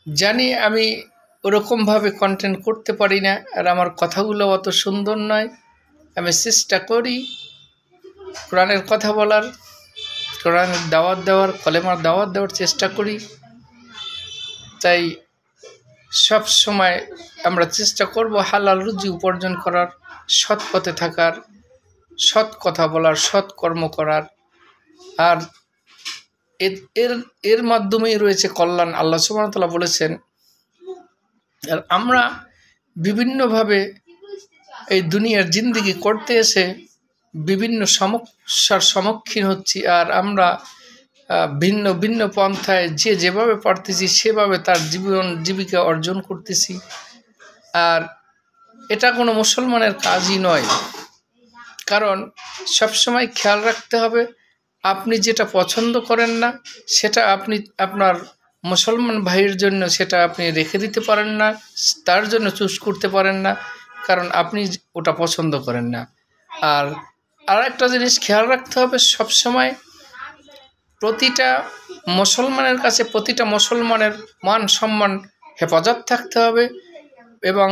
জানি আমি ওরকমভাবে কন্টেন্ট করতে পারি না, আর আমার কথাগুলো অত সুন্দর নয়। আমি চেষ্টা করি কোরআনের কথা বলার, কোরআনের দাওয়াত দেওয়ার, কলেমার দাওয়াত দেওয়ার চেষ্টা করি। তাই সব সময় আমরা চেষ্টা করব হালাল রুজি উপার্জন করার, সৎ পথে থাকার, সৎ কথা বলার, সৎ কর্ম করার। আর এর মাধ্যমেই রয়েছে কল্যাণ। আল্লাহ সুবহানাহু ওয়া তাআলা বলেছেন। আর আমরা বিভিন্নভাবে এই দুনিয়ার জিন্দেগি করতে এসে বিভিন্ন সমস্যার সম্মুখীন হচ্ছি, আর আমরা ভিন্ন ভিন্ন পন্থায় যে যেভাবে পারতেছি সেভাবে তার জীবিকা অর্জন করতেছি। আর এটা কোনো মুসলমানের কাজই নয়, কারণ সবসময় খেয়াল রাখতে হবে আপনি যেটা পছন্দ করেন না সেটা আপনি আপনার মুসলমান ভাইয়ের জন্য সেটা আপনি রেখে দিতে পারেন না, তার জন্য চুজ করতে পারেন না, কারণ আপনি ওটা পছন্দ করেন না। আর একটা জিনিস খেয়াল রাখতে হবে, সবসময় প্রতিটা মুসলমানের কাছে প্রতিটা মুসলমানের মান সম্মান হেফাজত থাকতে হবে, এবং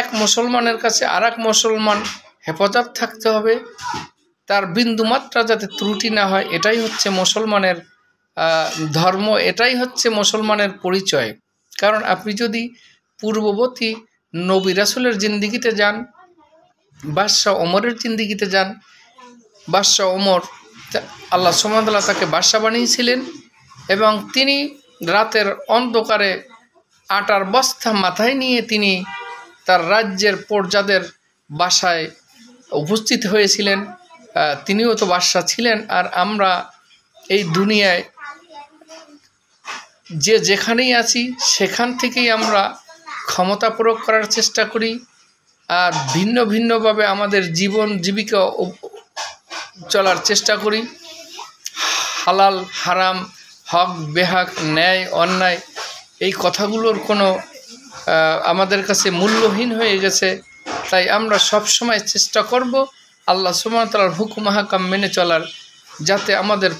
এক মুসলমানের কাছে আর এক মুসলমান হেফাজত থাকতে হবে। তার বিন্দুমাত্রা যাতে ত্রুটি না হয়, এটাই হচ্ছে মুসলমানের ধর্ম, এটাই হচ্ছে মুসলমানের পরিচয়। কারণ আপনি যদি পূর্ববর্তী নবী রাসূলের জিন্দেগিতে যান, বাদশাহ ওমরের জিন্দেগিতে যান, বাদশাহ ওমর আল্লাহ সুবহানাহু ওয়া তাআলা তাকে বাদশাহ বানিয়েছিলেন, এবং তিনি রাতের অন্ধকারে আটার বস্তা মাথায় নিয়ে তিনি তার রাজ্যের প্রজাদের বাসায় উপস্থিত হয়েছিলেন। তিনিও তো বাদশাহ ছিলেন। আর আমরা এই দুনিয়ায় যে যেখানেই আছি সেখান থেকেই আমরা ক্ষমতা প্রয়োগ করার চেষ্টা করি, আর ভিন্ন ভিন্নভাবে আমাদের জীবন জীবিকা চলার চেষ্টা করি। হালাল হারাম, হক বেহক, ন্যায় অন্যায়, এই কথাগুলোর কোনো আমাদের কাছে মূল্যহীন হয়ে গেছে। তাই আমরা সব সময় চেষ্টা করব আল্লাহ সুবহানাহু ওয়া তাআলার হুকুম হাকাম মেনে চলার, যাতে আমাদের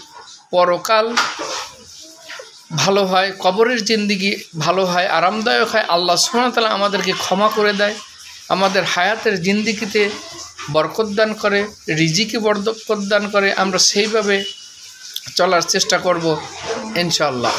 পরকাল ভালো হয়, কবরের জিন্দেগি ভালো হয়, আরামদায়ক হয়, আল্লাহ সুবহানাহু ওয়া তাআলা আমাদেরকে ক্ষমা করে দেয়, আমাদের হায়াতের জিন্দেগিতে বরকত দান করে, রিজিকে বরকত দান করে। আমরা সেইভাবে চলার চেষ্টা করব ইনশাআল্লাহ।